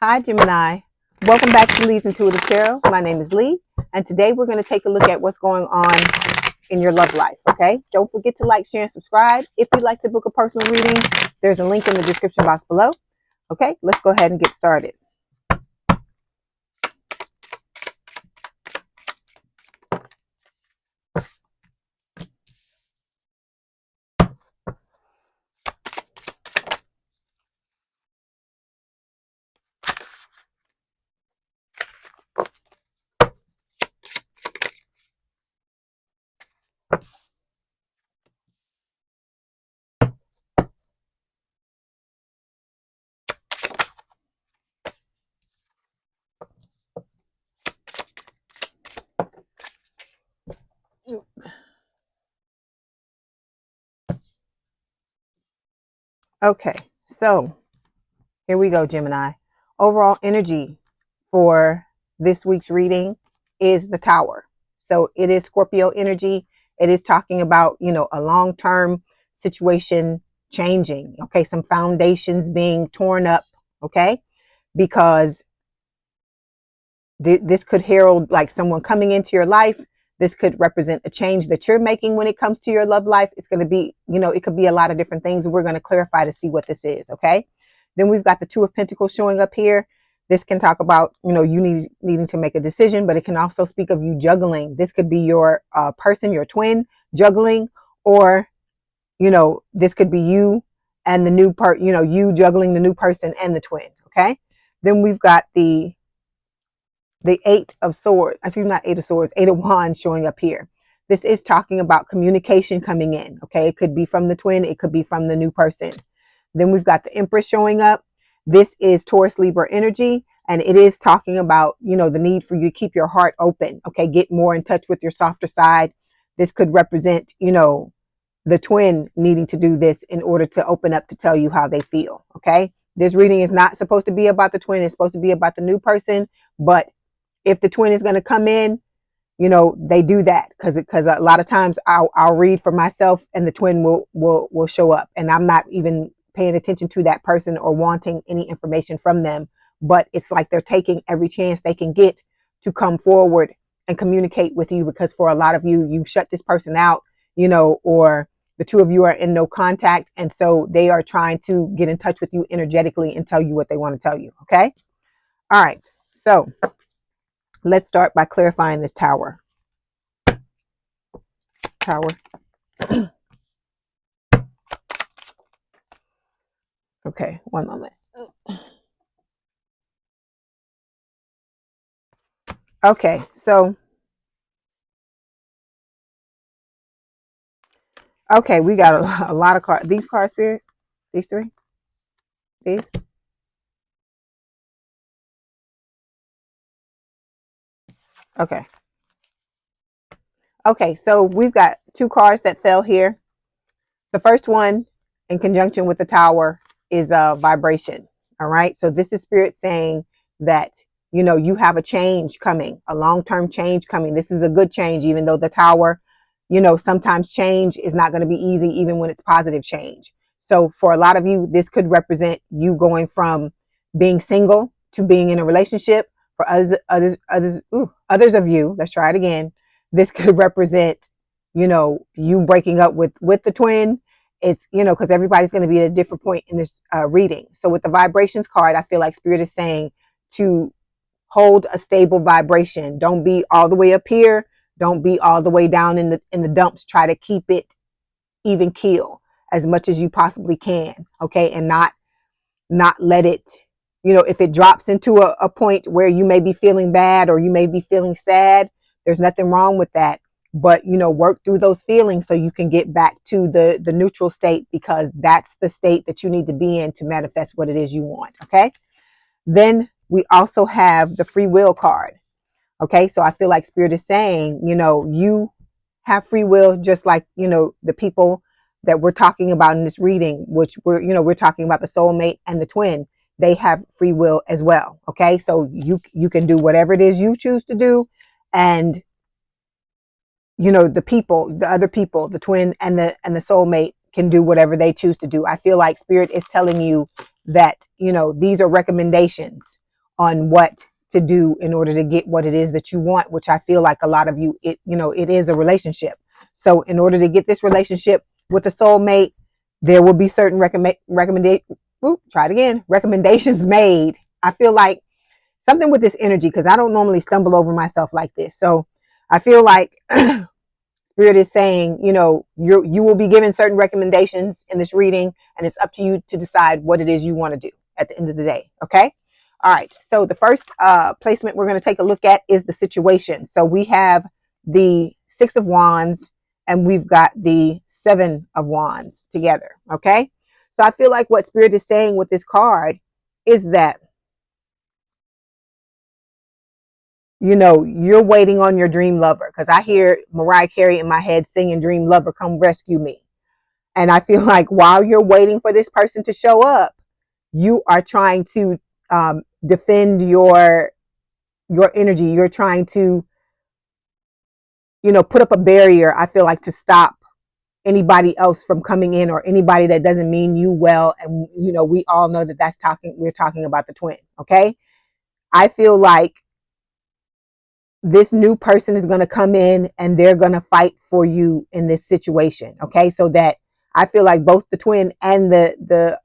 Hi, Gemini. Welcome back to Leigh's Intuitive Tarot. My name is Leigh, and today we're going to take a look at what's going on in your love life, okay? Don't forget to like, share, and subscribe. If you'd like to book a personal reading, there's a link in the description box below. Okay, let's go ahead and get started. Okay, so here we go, Gemini. Overall energy for this week's reading is the Tower. So it is Scorpio energy. It is talking about, a long-term situation changing. Okay, some foundations being torn up. Okay, because this could herald like someone coming into your life. This could represent a change that you're making when it comes to your love life. It's going to be, it could be a lot of different things. We're going to clarify to see what this is. Okay. Then we've got the Two of Pentacles showing up here. This can talk about, you needing to make a decision, but it can also speak of you juggling. This could be your person, your twin juggling, or, this could be you and the new part, you juggling the new person and the twin. Okay. Then we've got the Eight of Swords, excuse me, not Eight of Swords, Eight of Wands showing up here. This is talking about communication coming in. Okay. It could be from the twin. It could be from the new person. Then we've got the Empress showing up. This is Taurus Libra energy. And it is talking about, the need for you to keep your heart open. Okay. Get more in touch with your softer side. This could represent, the twin needing to do this in order to open up to tell you how they feel. Okay. This reading is not supposed to be about the twin. It's supposed to be about the new person. But if the twin is going to come in, they do that because a lot of times I'll read for myself and the twin will show up, and I'm not even paying attention to that person or wanting any information from them. But it's like they're taking every chance they can get to come forward and communicate with you, because for a lot of you, you've shut this person out, or the two of you are in no contact. And so they are trying to get in touch with you energetically and tell you what they want to tell you. Okay. All right. So let's start by clarifying this Tower. Okay, one moment. Okay, so we got a lot of cards. These cards, Spirit? These three? These? Okay. Okay, so we've got two cards that fell here. The first one, in conjunction with the Tower, is vibration. All right, so this is Spirit saying that, you have a change coming, a long-term change coming. This is a good change, even though the Tower, sometimes change is not going to be easy, even when it's positive change. So for a lot of you, this could represent you going from being single to being in a relationship. For others of you, let's try it again. This could represent, you breaking up with the twin. It's, because everybody's going to be at a different point in this reading. So with the vibrations card, I feel like Spirit is saying to hold a stable vibration. Don't be all the way up here. Don't be all the way down in the dumps. Try to keep it even keel as much as you possibly can. Okay. And not let it, if it drops into a point where you may be feeling bad or you may be feeling sad, there's nothing wrong with that. But, work through those feelings so you can get back to the neutral state, because that's the state that you need to be in to manifest what it is you want. Okay. Then we also have the free will card. Okay. So I feel like Spirit is saying, you have free will, just like, the people that we're talking about in this reading, which we're talking about the soulmate and the twin. They have free will as well. Okay. So you can do whatever it is you choose to do. And, the other people, the twin and the soulmate, can do whatever they choose to do. I feel like Spirit is telling you that, these are recommendations. on what to do in order to get what it is that you want, which I feel like a lot of you, it is a relationship. So in order to get this relationship with a soulmate, there will be certain recommendations made. I feel like something with this energy, because I don't normally stumble over myself like this. So I feel like Spirit is saying, you will be given certain recommendations in this reading, and it's up to you to decide what it is you want to do at the end of the day. Okay. All right. So the first placement we're going to take a look at is the situation. So we have the Six of Wands and we've got the Seven of Wands together. Okay. So I feel like what Spirit is saying with this card is that, you're waiting on your dream lover, because I hear Mariah Carey in my head singing Dream Lover, Come Rescue Me. And I feel like while you're waiting for this person to show up, you are trying to defend your energy. You're trying to, put up a barrier, I feel like, to stop anybody else from coming in, or anybody that doesn't mean you well. And, we all know that we're talking about the twin. Okay. I feel like this new person is going to come in and they're going to fight for you in this situation. Okay. So that I feel like both the twin and the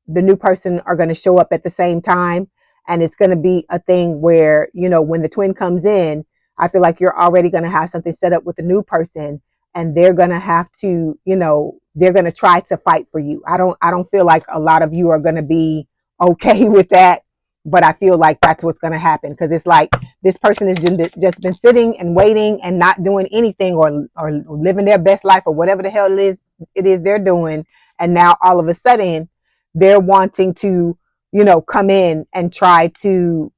new person are going to show up at the same time. And it's going to be a thing where, when the twin comes in, I feel like you're already going to have something set up with the new person, and they're going to have to, they're going to try to fight for you. I don't feel like a lot of you are going to be okay with that, but I feel like that's what's going to happen, because it's like this person has just been sitting and waiting and not doing anything, or living their best life, or whatever the hell it is they're doing. And now all of a sudden they're wanting to, come in and try to,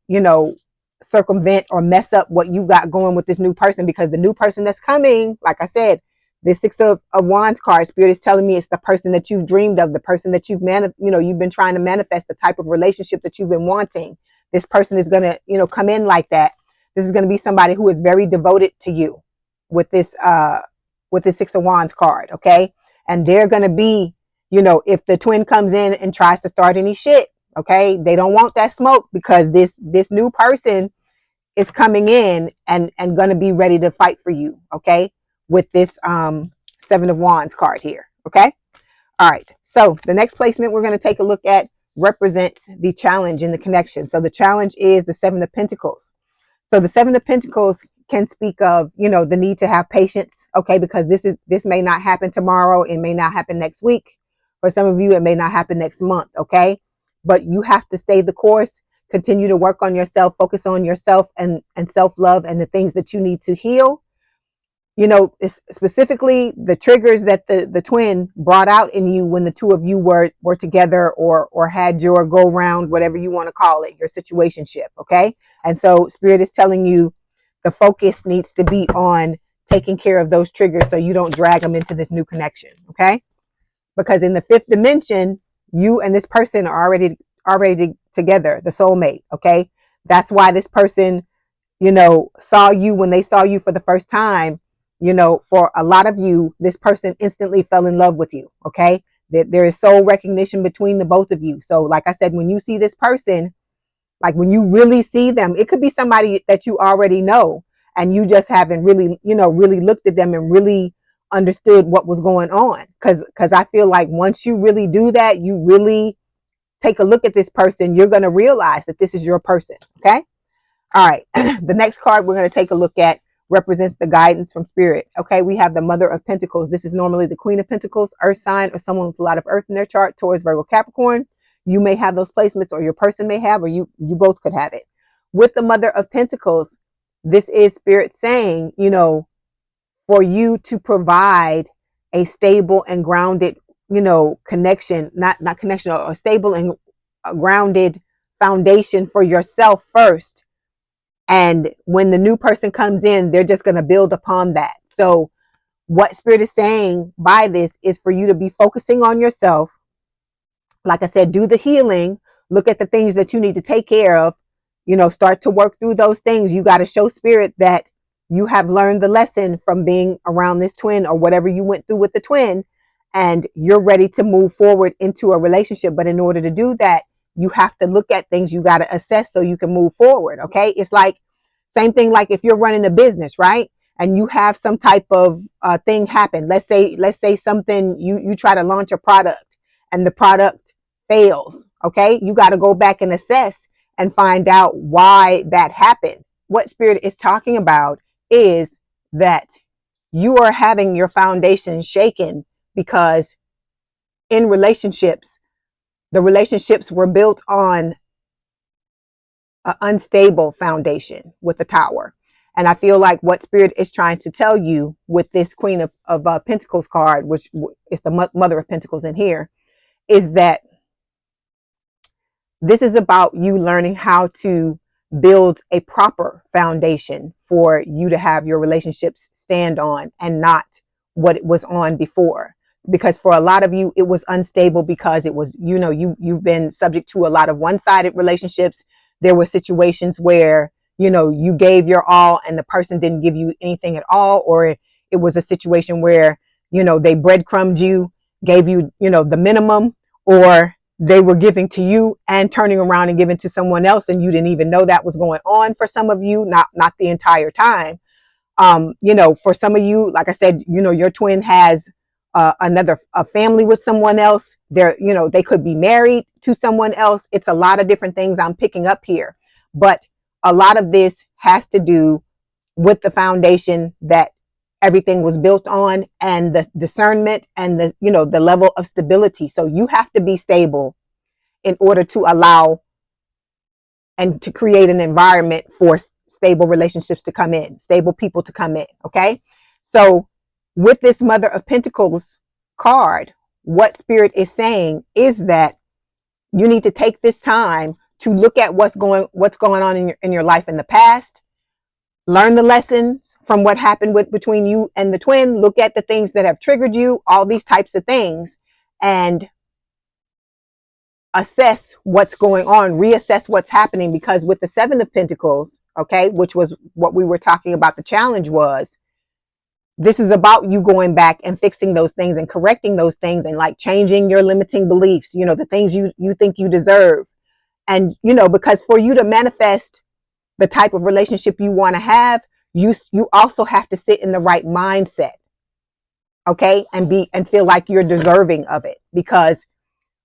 circumvent or mess up what you got going with this new person, because the new person that's coming, like I said, this Six of Wands card, Spirit is telling me it's the person that you've dreamed of, the person that you've been trying to manifest, the type of relationship that you've been wanting. This person is going to, come in like that. This is going to be somebody who is very devoted to you with this Six of Wands card. Okay. And they're going to be, if the twin comes in and tries to start any shit, okay, they don't want that smoke, because this new person is coming in and going to be ready to fight for you. Okay. With this Seven of Wands card here. Okay. All right. So the next placement we're going to take a look at represents the challenge in the connection. So the challenge is the Seven of Pentacles. So the Seven of Pentacles can speak of, the need to have patience. Okay. Because this may not happen tomorrow. It may not happen next week. For some of you, it may not happen next month. Okay. But you have to stay the course, continue to work on yourself, focus on yourself and self-love and the things that you need to heal. Specifically the triggers that the twin brought out in you when the two of you were together, or had your go round, whatever you want to call it, your situationship. Okay. And so Spirit is telling you the focus needs to be on taking care of those triggers, so you don't drag them into this new connection. Okay. Because in the fifth dimension, you and this person are already together, the soulmate. Okay. That's why this person, saw you when they saw you for the first time. For a lot of you, this person instantly fell in love with you. Okay. There is soul recognition between the both of you. So like I said, when you see this person, like when you really see them, it could be somebody that you already know, and you just haven't really, really looked at them and really understood what was going on. Because I feel like once you really do that, you really take a look at this person, you're going to realize that this is your person. Okay. All right. The next card we're going to take a look at represents the guidance from Spirit. Okay. We have the Mother of Pentacles. This is normally the Queen of Pentacles, Earth sign, or someone with a lot of Earth in their chart, Taurus, Virgo, Capricorn. You may have those placements, or your person may have, or you both could have it. With the Mother of Pentacles, this is Spirit saying, for you to provide a stable and grounded, connection, not connection, or a stable and grounded foundation for yourself first. And when the new person comes in, they're just going to build upon that. So what Spirit is saying by this is for you to be focusing on yourself. Like I said, do the healing, look at the things that you need to take care of, start to work through those things. You got to show Spirit that you have learned the lesson from being around this twin, or whatever you went through with the twin, and you're ready to move forward into a relationship. But in order to do that, you have to look at things, you got to assess so you can move forward. Okay. It's like same thing, like if you're running a business, right? And you have some type of thing happen. Let's say something, you try to launch a product and the product fails. Okay. You got to go back and assess and find out why that happened. What Spirit is talking about is that you are having your foundation shaken because in relationships, the relationships were built on an unstable foundation with a tower. And I feel like what Spirit is trying to tell you with this Queen of Pentacles card, which is the Mother of Pentacles in here, is that this is about you learning how to build a proper foundation for you to have your relationships stand on and not what it was on before. Because for a lot of you, it was unstable because it was, you've been subject to a lot of one-sided relationships. There were situations where, you gave your all and the person didn't give you anything at all. Or it was a situation where, they breadcrumbed you, gave you, the minimum, or they were giving to you and turning around and giving to someone else. And you didn't even know that was going on for some of you, not the entire time. For some of you, like I said, your twin has a family with someone else. They could be married to someone else. It's a lot of different things I'm picking up here, but a lot of this has to do with the foundation that everything was built on and the discernment and the level of stability. So you have to be stable in order to allow and to create an environment for stable relationships to come in, stable people to come in. Okay. So with this Mother of Pentacles card, what Spirit is saying is that you need to take this time to look at what's going on in your life in the past. Learn the lessons from what happened between you and the twin. Look at the things that have triggered you, all these types of things, and assess what's going on, reassess what's happening. Because with the Seven of Pentacles, okay, which was what we were talking about, the challenge was, this is about you going back and fixing those things and correcting those things and like changing your limiting beliefs, the things you think you deserve. And, because for you to manifest the type of relationship you want to have, you also have to sit in the right mindset. Okay. And feel like you're deserving of it, because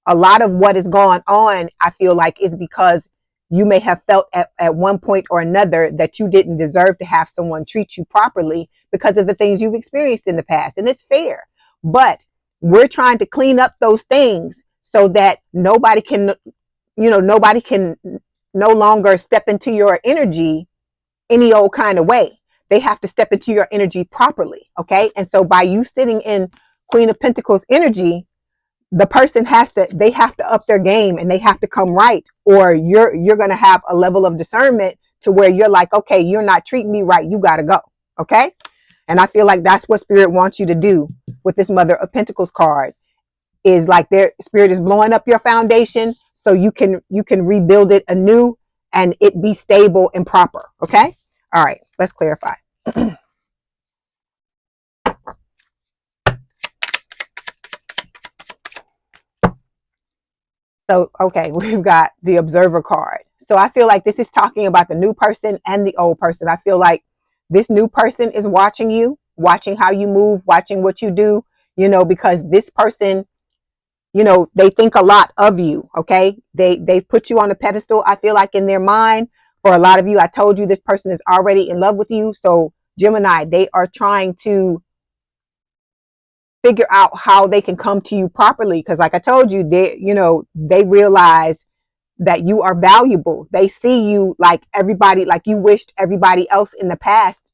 a lot of what is going on, I feel like, is because you may have felt at one point or another that you didn't deserve to have someone treat you properly because of the things you've experienced in the past. And it's fair, but we're trying to clean up those things so that nobody can no longer step into your energy any old kind of way. They have to step into your energy properly. Okay. And so by you sitting in Queen of Pentacles energy, the person have to up their game and they have to come right, or you're going to have a level of discernment to where you're like, okay, you're not treating me right. You got to go. Okay. And I feel like that's what Spirit wants you to do with this Mother of Pentacles card, is like their Spirit is blowing up your foundation so you can rebuild it anew and it be stable and proper. Okay. All right. Let's clarify. So, okay, we've got the Observer card. So I feel like this is talking about the new person and the old person. I feel like this new person is watching you, watching how you move, watching what you do, because this person, they think a lot of you. Okay. They put you on a pedestal. I feel like in their mind. For a lot of you, I told you this person is already in love with you. So Gemini, they are trying to figure out how they can come to you properly. Because like I told you, they realize that you are valuable. They see you like everybody, like you wished everybody else in the past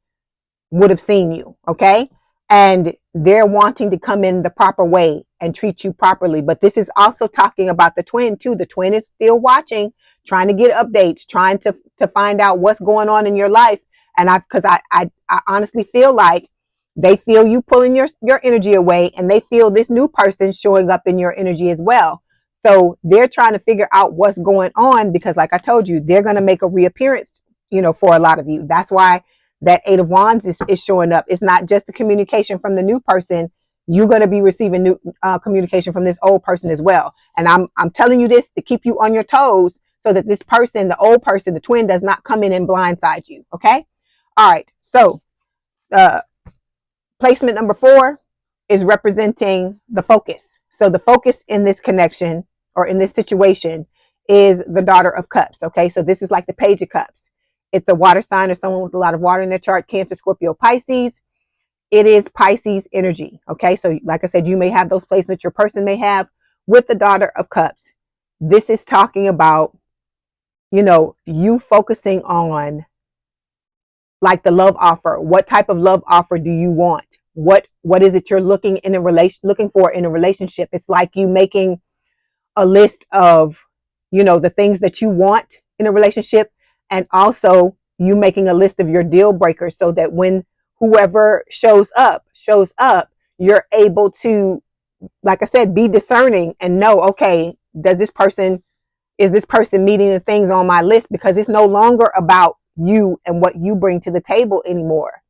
would have seen you. Okay. And they're wanting to come in the proper way and treat you properly. But this is also talking about the twin too. The twin is still watching, trying to get updates, trying to find out what's going on in your life. And because I honestly feel like they feel you pulling your energy away, and they feel this new person showing up in your energy as well. So they're trying to figure out what's going on, because like I told you, they're going to make a reappearance, for a lot of you. That's why that Eight of Wands is showing up. It's not just the communication from the new person. you're going to be receiving new communication from this old person as well. And I'm telling you this to keep you on your toes so that this person, the old person, the twin, does not come in and blindside you. Okay. All right. So placement number 4 is representing the focus. So the focus in this connection or in this situation is the Daughter of Cups. Okay. So this is like the Page of Cups. It's a water sign or someone with a lot of water in their chart, Cancer, Scorpio, Pisces. It is Pisces energy. Okay. So like I said, you may have those placements, your person may have with the Daughter of Cups. This is talking about, you focusing on like the love offer. What type of love offer do you want? What is it you're looking for in a relationship? It's like you making a list of, the things that you want in a relationship, and also you making a list of your deal breakers so that when whoever shows up, you're able to, like I said, be discerning and know, okay, is this person meeting the things on my list? Because it's no longer about you and what you bring to the table anymore,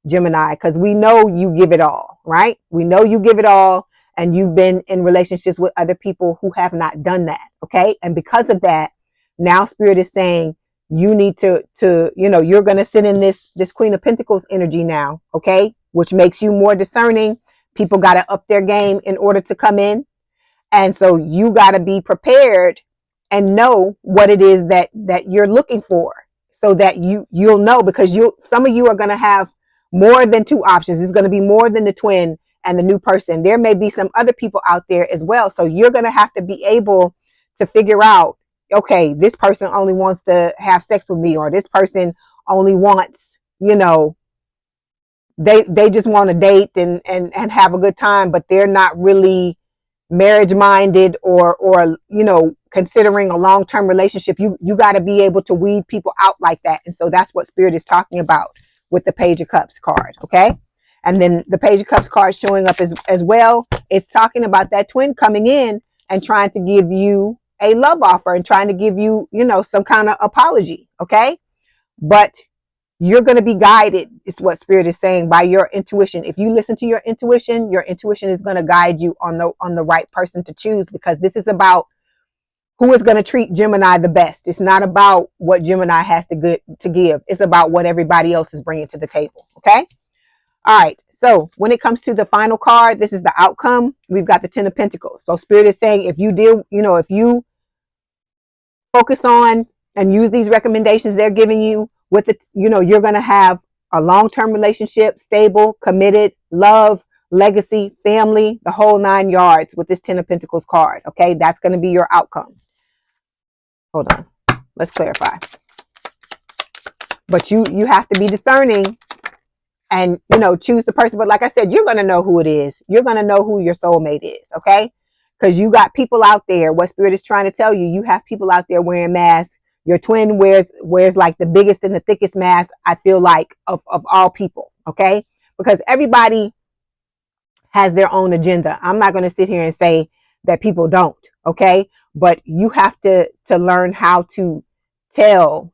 Gemini, because we know you give it all, right? We know you give it all, and you've been in relationships with other people who have not done that. Okay. And because of that, now Spirit is saying you need to, you're going to sit in this Queen of Pentacles energy now. Okay. Which makes you more discerning. People got to up their game in order to come in. And so you got to be prepared and know what it is that you're looking for, so that you'll know, because some of you are going to have more than 2 options. It's going to be more than the twin and the new person. There may be some other people out there as well. So you're going to have to be able to figure out, okay, this person only wants to have sex with me, or this person only wants, they just want to date and have a good time, but they're not really marriage minded or considering a long-term relationship. You got to be able to weed people out like that. And so that's what Spirit is talking about with the Page of Cups card. Okay. And then the Page of Cups card showing up as well. It's talking about that twin coming in and trying to give you a love offer and trying to give you, some kind of apology. Okay. But you're going to be guided, is what Spirit is saying, by your intuition. If you listen to your intuition is going to guide you on the right person to choose, because this is about who is going to treat Gemini the best. It's not about what Gemini has to give. It's about what everybody else is bringing to the table. Okay. All right. So when it comes to the final card, this is the outcome. We've got the 10 of Pentacles. So Spirit is saying, if you focus on and use these recommendations they're giving you, with it, you're going to have a long-term relationship, stable, committed, love, legacy, family, the whole 9 yards with this 10 of Pentacles card. Okay. That's going to be your outcome. Hold on. Let's clarify. But you have to be discerning and, choose the person. But like I said, you're going to know who it is. You're going to know who your soulmate is. Okay. Because you got people out there. What Spirit is trying to tell you, you have people out there wearing masks. Your twin wears like the biggest and the thickest mask, I feel like, of all people. Okay. Because everybody has their own agenda. I'm not going to sit here and say that people don't. Okay. But you have to learn how to tell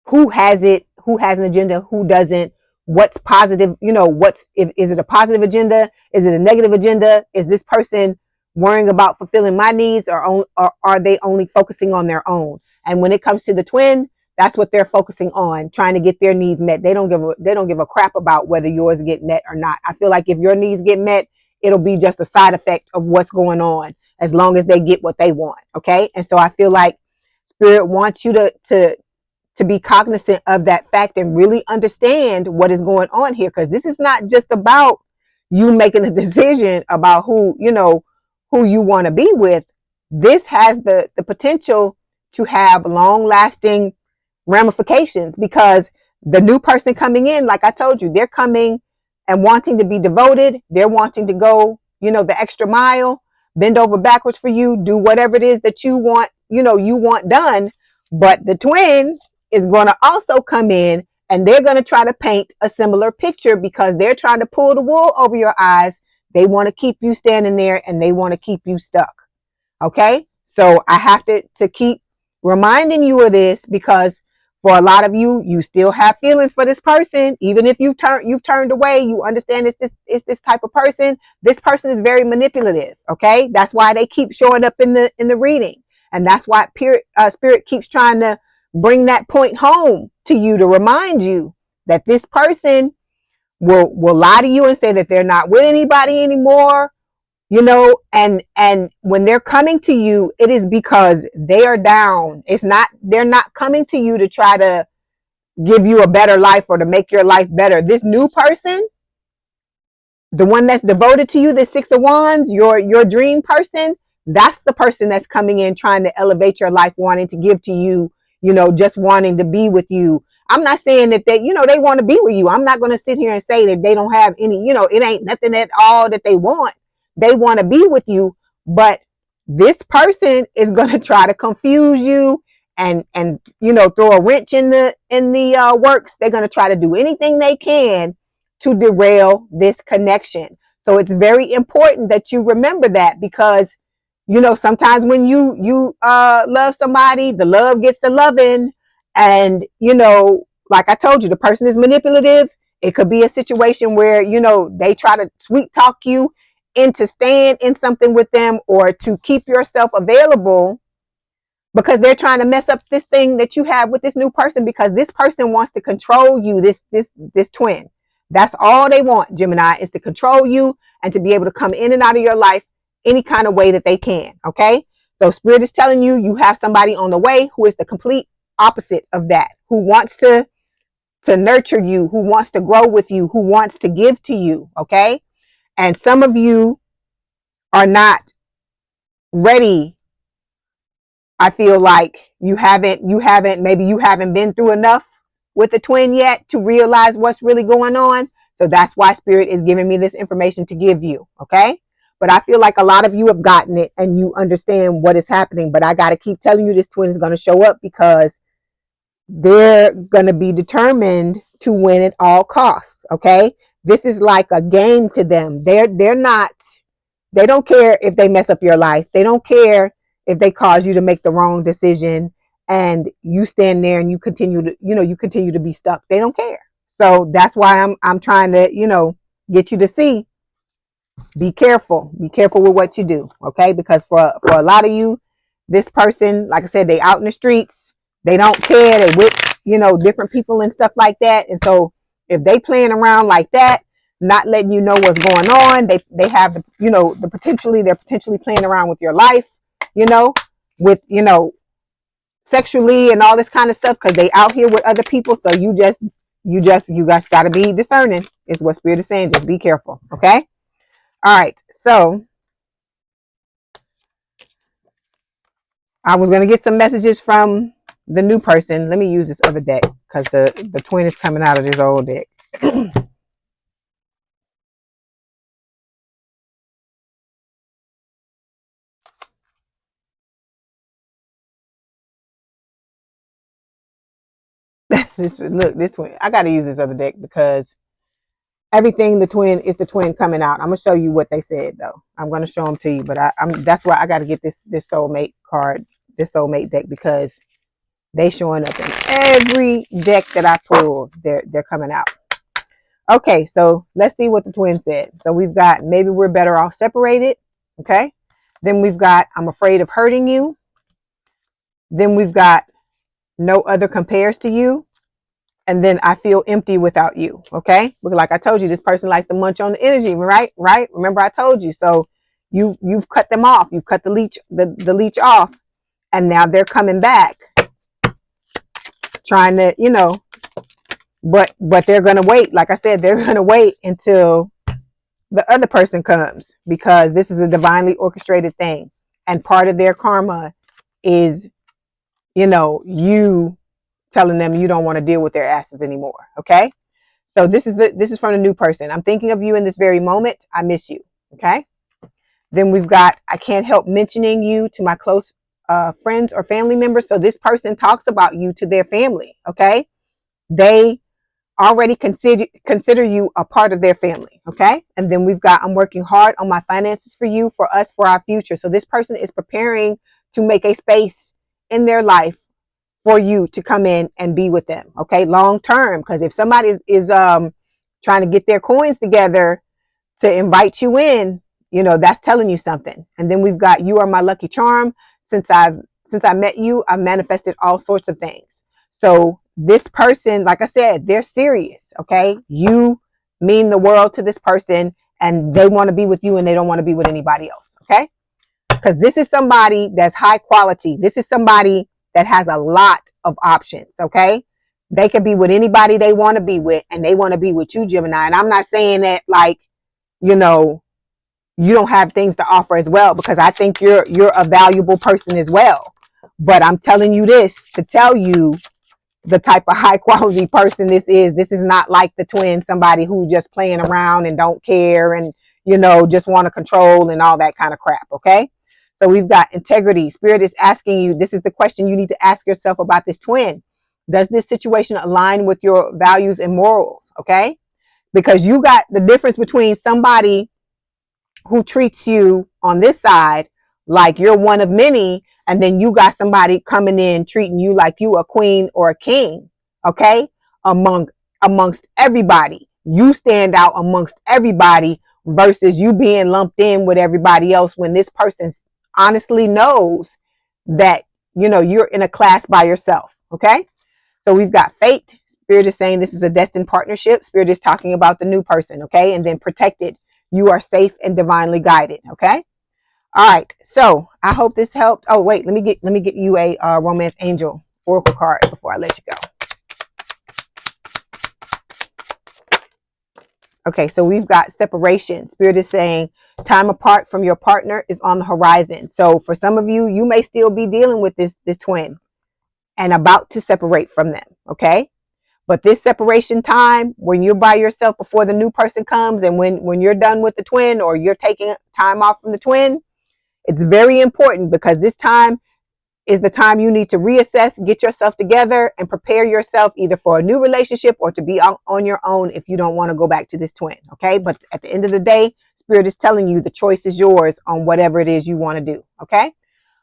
who has an agenda, who doesn't, what's positive, is it a positive agenda? Is it a negative agenda? Is this person worrying about fulfilling my needs, or are they only focusing on their own? And when it comes to the twin, that's what they're focusing on, trying to get their needs met. They don't give a crap about whether yours get met or not. I feel like if your needs get met, it'll be just a side effect of what's going on, as long as they get what they want. Okay. And so I feel like Spirit wants you to be cognizant of that fact and really understand what is going on here. Because this is not just about you making a decision about who you want to be with. This has the potential to have long lasting ramifications, because the new person coming in, like I told you, they're coming and wanting to be devoted. They're wanting to go, the extra mile, bend over backwards for you, do whatever it is that you want, you want done. But the twin is going to also come in and they're going to try to paint a similar picture, because they're trying to pull the wool over your eyes. They want to keep you standing there and they want to keep you stuck. Okay. So I have to keep reminding you of this, because For a lot of you, you still have feelings for this person. Even if you've turned away, you understand it's this type of person. This person is very manipulative. Okay. That's why they keep showing up in the reading. And that's why Spirit keeps trying to bring that point home to you, to remind you that this person will lie to you and say that they're not with anybody anymore, and when they're coming to you, it is because they are down. They're not coming to you to try to give you a better life or to make your life better. This new person, the one that's devoted to you, the Six of Wands, your dream person, that's the person that's coming in trying to elevate your life, wanting to give to you, just wanting to be with you. I'm not saying that they want to be with you. I'm not going to sit here and say that they don't have any, it ain't nothing at all that they want. They want to be with you, but this person is going to try to confuse you and throw a wrench in the works. They're going to try to do anything they can to derail this connection. So it's very important that you remember that, because sometimes when you love somebody, the love gets to loving, and like I told you, the person is manipulative. It could be a situation where they try to sweet talk you into staying in something with them, or to keep yourself available, because they're trying to mess up this thing that you have with this new person, because this person wants to control you, this twin. That's all they want, Gemini, is to control you and to be able to come in and out of your life any kind of way that they can. Okay. So Spirit is telling you, you have somebody on the way who is the complete opposite of that, who wants to nurture you, who wants to grow with you, who wants to give to you. Okay. And some of you are not ready. I feel like maybe you haven't been through enough with the twin yet to realize what's really going on. So that's why Spirit is giving me this information to give you. Okay. But I feel like a lot of you have gotten it and you understand what is happening. But I got to keep telling you, this twin is going to show up, because they're going to be determined to win at all costs. Okay. This is like a game to them. They don't care if they mess up your life. They don't care if they cause you to make the wrong decision and you stand there and you continue to be stuck. They don't care. So that's why I'm trying to, get you to see, be careful with what you do. Okay. Because for a lot of you, this person, like I said, they out in the streets, they don't care. They with, different people and stuff like that. And so if they playing around like that, not letting you know what's going on, they have they're potentially playing around with your life, with sexually and all this kind of stuff, because they out here with other people. So you guys got to be discerning, is what Spirit is saying. Just be careful. Okay. All right. So I was going to get some messages from the new person. Let me use this other deck, because the twin is coming out of this old deck. This one, I got to use this other deck, because everything the twin coming out. I'm gonna show you what they said though. I'm gonna show them to you, but that's why I got to get this soulmate card, this soulmate deck, because they showing up in every deck that I pull. They're coming out. Okay, so let's see what the twin said. So we've got, maybe we're better off separated. Okay, then we've got, I'm afraid of hurting you. Then we've got, no other compares to you. And then I feel empty without you. Okay. But like I told you, this person likes to munch on the energy, right? Remember I told you. So you've cut them off. You've cut the leech off. And now they're coming back trying to, but they're going to wait. Like I said, they're going to wait until the other person comes, because this is a divinely orchestrated thing. And part of their karma is, you telling them you don't want to deal with their asses anymore. Okay. So this is from the new person. I'm thinking of you in this very moment. I miss you. Okay. Then we've got, I can't help mentioning you to my close friends or family members. So this person talks about you to their family. Okay. They already consider you a part of their family. Okay. And then we've got, I'm working hard on my finances for you, for us, for our future. So this person is preparing to make a space in their life for you to come in and be with them, okay, long term. Because if somebody is trying to get their coins together to invite you in, you know, that's telling you something. And then we've got, you are my lucky charm. Since I met you, I've manifested all sorts of things. So this person, like I said, they're serious, okay? You mean the world to this person, and they want to be with you, and they don't want to be with anybody else, okay? Because this is somebody that's high quality. This is somebody that has a lot of options, okay? They could be with anybody they want to be with, and they want to be with you, Gemini. And I'm not saying that like, you know, you don't have things to offer as well, because I think you're a valuable person as well. But I'm telling you this to tell you the type of high quality person this is. This is not like the twin, somebody who just playing around and don't care and, you know, just want to control and all that kind of crap, okay? So we've got integrity. Spirit is asking you, this is the question you need to ask yourself about this twin. Does this situation align with your values and morals, okay? Because you got the difference between somebody who treats you on this side like you're one of many, and then you got somebody coming in treating you like you a queen or a king, okay? Amongst everybody. You stand out amongst everybody versus you being lumped in with everybody else when this person honestly knows that, you know, you're in a class by yourself, okay? So we've got fate. Spirit is saying this is a destined partnership. Spirit is talking about the new person, okay? And then protected. You are safe and divinely guided, okay? All right. So I hope this helped. Oh, wait, let me get you a romance angel oracle card before I let you go. Okay, so we've got separation. Spirit is saying time apart from your partner is on the horizon. So for some of you, you may still be dealing with this twin and about to separate from them, okay? But this separation time, when you're by yourself before the new person comes, and when you're done with the twin or you're taking time off from the twin, it's very important, because this time is the time you need to reassess, get yourself together, and prepare yourself either for a new relationship or to be on your own if you don't want to go back to this twin, okay? But at the end of the day, Spirit is telling you the choice is yours on whatever it is you want to do, okay?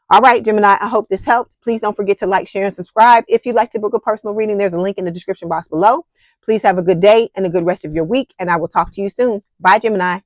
All right, Gemini, I hope this helped. Please don't forget to like, share, and subscribe. If you'd like to book a personal reading, there's a link in the description box below. Please have a good day and a good rest of your week, and I will talk to you soon. Bye, Gemini.